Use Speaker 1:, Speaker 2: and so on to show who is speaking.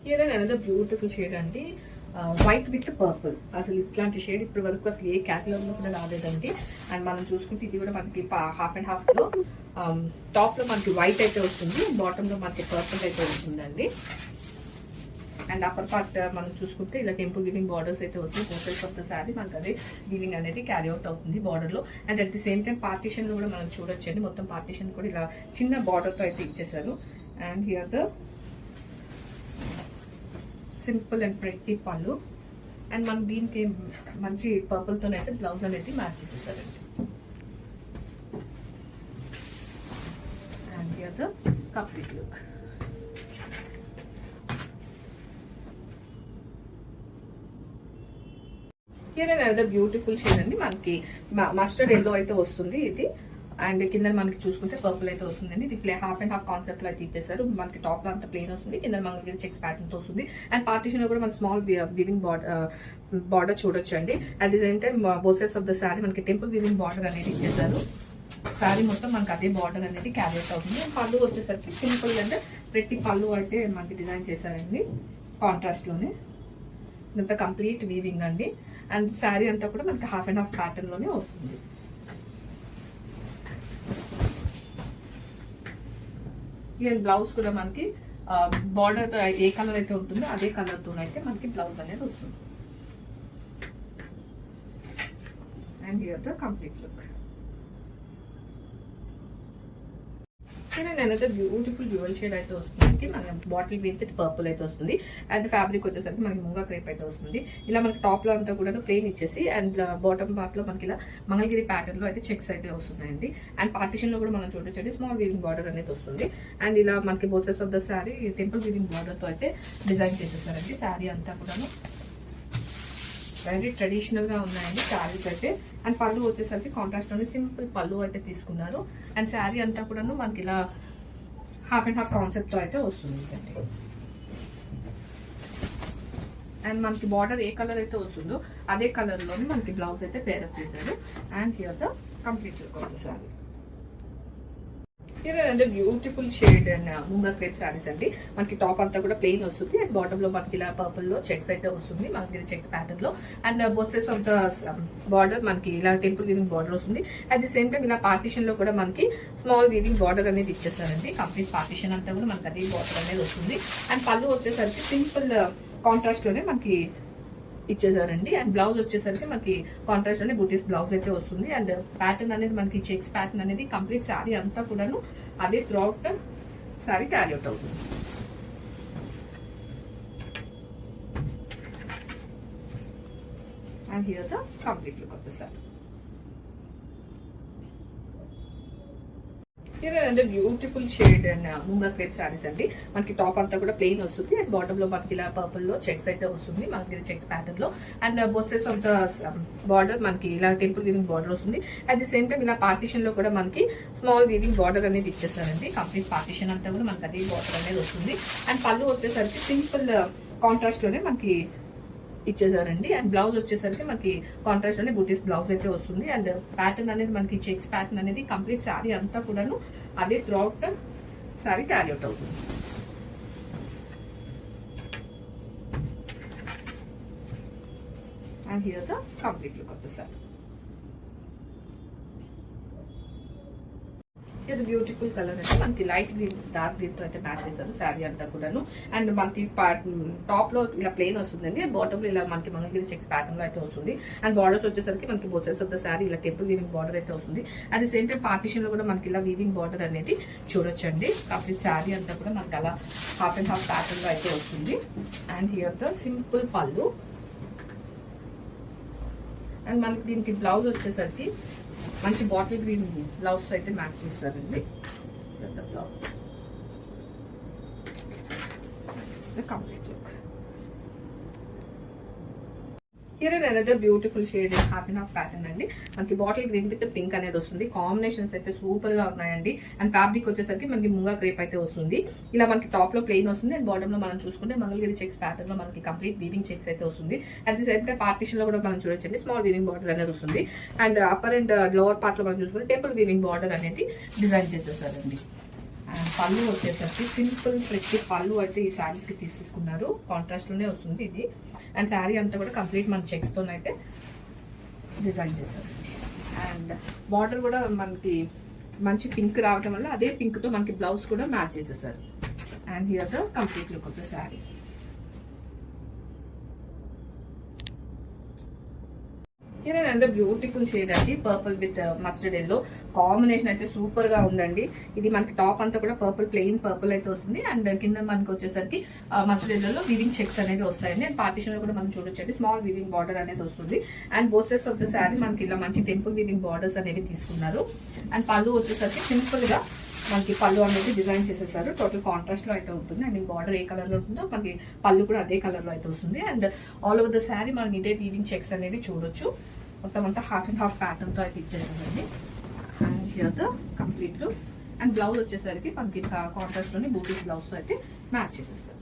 Speaker 1: Here and another beautiful shade అండి, white with purple. అసలు ఇట్లాంటి షేడ్ ఇప్పటి వరకు అసలు ఏ క్యాటలాగ్ లో కూడా రాలేదండి. అండ్ మనం చూసుకుంటే ఇది కూడా మనకి హాఫ్ అండ్ హాఫ్ లో టాప్ లో మనకి వైట్ అయితే వస్తుంది, బాటమ్ లో మనకి పర్పుల్ అయితే వస్తుందండి. అండ్ అప్పర్ పార్ట్ మనం చూసుకుంటే ఇలా టెంపుల్ వీవింగ్ బార్డర్స్ అయితే వస్తుంది. పోర్ట్రేట్స్ ఆఫ్ ద శారీ మనకి అదే వీవింగ్ అనేది క్యారీ అవుట్ అవుతుంది బార్డర్ లో. And at the same time partition లో కూడా మనం చూడొచ్చండి, మొత్తం పార్టీషన్ కూడా ఇలా చిన్న బార్డర్ తో అయితే ఇచ్చేసారు. And here the simple and pretty pallu. And మనకి దీనికి మంచి పర్పుల్ తోనైతే బ్లౌజ్ అనేది మ్యాచ్ చేసేసారండి. And here the complete look. Here and beautiful shade అండి, మనకి మస్టర్డ్ ఎల్లో అయితే వస్తుంది ఇది. అండ్ కింద మనకి చూసుకుంటే పర్పుల్ అయితే వస్తుందండి. ఇది హాఫ్ అండ్ హాఫ్ కాన్సెప్ట్ లో అయితే ఇచ్చేసారు. మనకి టాప్ లో అంతా ప్లెయిన్ వస్తుంది, కింద మనకి చెక్స్ ప్యాటర్న్ తో వస్తుంది. అండ్ పార్టీషన్ లో కూడా మన స్మాల్ వీవింగ్ బార్డర్ చూడొచ్చు అండి. At the same time both sides of the sari మనకి టెంపుల్ వీవింగ్ బార్డర్ అనేది ఇచ్చేసారు. శారీ మొత్తం మనకి అదే బార్డర్ అనేది క్యారీ అవుట్ అవుతుంది. పళ్ళు వచ్చేసరికి సింపుల్ అంటే ప్రతి పళ్ళు అయితే మనకి డిజైన్ చేశారండి కాంట్రాస్ట్ లోనే. ఇదంతా కంప్లీట్ వీవింగ్ అండి. అండ్ శారీ అంతా కూడా మనకి హాఫ్ అండ్ హాఫ్ ప్యాటర్న్ లోనే వస్తుంది. ఈ బ్లౌజ్ కూడా మనకి బార్డర్ ఏ కలర్ అయితే ఉంటుందో అదే కలర్ తో అయితే మనకి బ్లౌజ్ అనేది వస్తుంది. And here the complete look. అనేది బ్యూటిఫుల్ డ్యూయల్ షేడ్ అయితే వస్తుంది. మన బాటిల్ గ్రీన్ విత్ పర్పుల్ అయితే వస్తుంది. అండ్ ఫ్యాబ్రిక్ వచ్చేసరికి మనకి ముంగా క్రేప్ అయితే వస్తుంది. ఇలా మనకి టాప్ లో అంతా కూడా ప్లెయిన్ ఇచ్చేసి అండ్ బాటమ్ పార్ట్ లో మనకి ఇలా మంగళగిరి ప్యాటర్న్ లో అయితే చెక్స్ అయితే వస్తున్నాయండి. అండ్ పార్టీషన్ లో కూడా మనం చూడొచ్చండి స్మాల్ వీవింగ్ బార్డర్ అనేది వస్తుంది. అండ్ ఇలా మనకి both sides of the sari temple weaving border తో అయితే డిజైన్ చేసేసారండి. శారీ అంతా కూడాను వెరీ ట్రెడిషనల్ గా ఉన్నాయండి శారీస్ అయితే. అండ్ పళ్ళు వచ్చేసరికి కాంట్రాస్ట్ లోనే సింపుల్ పళ్ళు అయితే తీసుకున్నారు. అండ్ శారీ అంతా కూడాను మనకి ఇలా హాఫ్ అండ్ హాఫ్ కాన్సెప్ట్ తో అయితే వస్తుంది అండి. అండ్ మనకి బార్డర్ ఏ కలర్ అయితే వస్తుందో అదే కలర్ లోనే మనకి బ్లౌజ్ అయితే పేరప్ చేశారు. And here the complete look of the sari. అంటే beautiful shade and munga crepe saris అండి. మనకి టాప్ అంతా కూడా ప్లెయిన్ వస్తుంది. అండ్ బాటమ్ లో మనకి ఇలా పర్పుల్ లో చెక్స్ అయితే వస్తుంది, మనకి చెక్స్ ప్యాటర్న్ లో. And both sides of the border మనకి ఇలా టెంపుల్ వీవింగ్ బార్డర్ వస్తుంది. అట్ ది సేమ్ టైం ఇలా పార్టీషన్ లో కూడా మనకి స్మాల్ వీవింగ్ బార్డర్ అనేది ఇచ్చేస్తారండి. కంప్లీట్ పార్టీషన్ అంతా కూడా మనకి అదే బార్డర్ అనేది వస్తుంది. అండ్ పళ్ళు వచ్చేసరికి సింపుల్ కాంట్రాస్ట్ లోనే మనకి ఇచ్చేసారండి. అండ్ బ్లౌజ్ వచ్చేసరికి మనకి కాంట్రాస్ట్ లోనే బూటీస్ బ్లౌజ్ అయితే వస్తుంది. అండ్ ప్యాటర్న్ అనేది మనకి చెక్స్ ప్యాటర్న్ అనేది కంప్లీట్ శారీ అంతా కూడాను అదే throughout sari carry out అవుతుంది. And here the complete look of the sari. అంటే beautiful shade and munga crepe saris అండి. మనకి టాప్ అంతా కూడా ప్లెయిన్ వస్తుంది. అండ్ బాటమ్ లో మనకి ఇలా పర్పుల్ లో చెక్స్ అయితే వస్తుంది, మనకి చెక్స్ ప్యాటర్న్ లో. And both sides of the border మనకి ఇలా టెంపుల్ వీవింగ్ బార్డర్ వస్తుంది. అట్ ది సేమ్ టైం ఇలా పార్టీషన్ లో కూడా మనకి స్మాల్ వీవింగ్ బార్డర్ అనేది ఇచ్చేస్తారండి. కంప్లీట్ పార్టీషన్ అంతా కూడా మనకి అదే బార్డర్ అనేది వస్తుంది. అండ్ పళ్ళు వచ్చేసరికి సింపుల్ కాంట్రాస్ట్ లోనే మనకి ఇచ్చేసారండి. అండ్ బ్లౌజ్ వచ్చేసరికి మనకి కాంట్రాస్ట్ లోనే బూటీస్ బ్లౌజ్ అయితే వస్తుంది. అండ్ ప్యాటర్న్ అనేది మనకి చెక్స్ ప్యాటర్న్ అనేది కంప్లీట్ శారీ అంతా కూడాను అదే throughout sari carry out అవుతుంది. And here the complete look of the sari. ఇది బ్యూటిఫుల్ కలర్ అంటే మనకి లైట్ గ్రీన్ డార్క్ గ్రీన్ తో అయితే మ్యాచ్ చేశారు శారీ అంతా కూడాను. అండ్ మనకి టాప్ లో ఇలా ప్లెయిన్ వస్తుందండి. అండ్ బాటమ్ లో ఇలా మనకి మంగళగిరి చెక్స్ ప్యాటర్న్ లో అయితే వస్తుంది. అండ్ బార్డర్స్ వచ్చేసరికి మనకి both sides of the sari ఇలా టెంపుల్ వీవింగ్ బార్డర్ అయితే వస్తుంది. At the same time partition లో కూడా మనకి ఇలా వీవింగ్ బార్డర్ అనేది చూడొచ్చండి. కంప్లీట్ శారీ అంతా కూడా మనకి అలా హాఫ్ అండ్ హాఫ్ ప్యాటర్న్ లో అయితే వస్తుంది. అండ్ హియర్ ద సింపుల్ పళ్ళు. అండ్ మనకి దీనికి బ్లౌజ్ వచ్చేసరికి మంచి బాటిల్ గ్రీన్ బ్లౌజ్ తో అయితే మ్యాచ్ చేస్తారండి. Blouse complete look. Here another beautiful shade half and half pattern అండి. మనకి బాటిల్ గ్రీన్ విత్ పింక్ అనేది వస్తుంది. కాంబినేషన్స్ అయితే సూపర్ గా ఉన్నాయండి. అండ్ ఫ్యాబ్రిక్ వచ్చేసరికి మనకి ముంగా క్రేప్ అయితే వస్తుంది. ఇలా మనకి టాప్ లో ప్లెయిన్ వస్తుంది. అండ్ బాటమ్ లో మనం చూసుకుంటే మంగళగిరి చెక్స్ ప్యాటర్న్ లో మనకి కంప్లీట్ వీవింగ్ చెక్స్ అయితే వస్తుంది. At the same time partition లో కూడా మనం చూడొచ్చండి స్మాల్ వీవింగ్ బార్డర్ అనేది వస్తుంది. And upper and lower part లో మనం చూసుకుంటే టెంపుల్ వీవింగ్ బార్డర్ అనేది డిజైన్ చేసేసారండి. అండ్ పళ్ళు వచ్చేసరికి సింపుల్ ప్రెట్టి పళ్ళు అయితే ఈ శారీస్ కి తీసుకున్నారు. కాంట్రాస్ట్ లోనే వస్తుంది ఇది. అండ్ శారీ అంతా కూడా కంప్లీట్ మన చెక్స్ తో అయితే డిజైన్ చేశారు. అండ్ బార్డర్ కూడా మనకి మంచి పింక్ రావడం వల్ల అదే పింక్ తో మనకి బ్లౌజ్ కూడా మ్యాచ్ చేసేసారు. And here the complete look of the sari. ఇదేనంటే బ్యూటిఫుల్ షేడ్ అండి, purple with mustard yellow combination అయితే సూపర్ గా ఉందండి. ఇది మనకి టాప్ అంతా కూడా పర్పుల్, ప్లెయిన్ పర్పుల్ అయితే వస్తుంది. అండ్ కింద మనకి వచ్చేసరికి మస్టర్డ్ ఎల్లో వీవింగ్ చెక్స్ అనేది వస్తాయండి. అండ్ పార్టీషన్ లో కూడా మనం చూడొచ్చండి, స్మాల్ వీవింగ్ బార్డర్ అనేది వస్తుంది. And both sides of the sari మనకి ఇలా మంచి టెంపుల్ వీవింగ్ బార్డర్స్ అనేవి తీసుకున్నారు. అండ్ పళ్ళు వచ్చేసరికి సింపుల్ గా మనకి పళ్ళు అనేది డిజైన్ చేసేసారు. టోటల్ కాంట్రాస్ట్ లో అయితే ఉంటుంది. అండ్ బార్డర్ ఏ కలర్ లో ఉంటుందో మనకి పళ్ళు కూడా అదే కలర్ లో అయితే వస్తుంది. And all over the sari మనం ఇదే వీవింగ్ చెక్స్ అనేది చూడొచ్చు. మొత్తం అంతా హాఫ్ అండ్ హాఫ్ ప్యాటర్న్ తో అయితే ఇచ్చేసారండి. And here the complete look. And blouse వచ్చేసరికి మనకి కాంట్రాస్ట్ లోని బూటీస్ బ్లౌజ్ తో అయితే మ్యాచ్ చేసేస్తారు.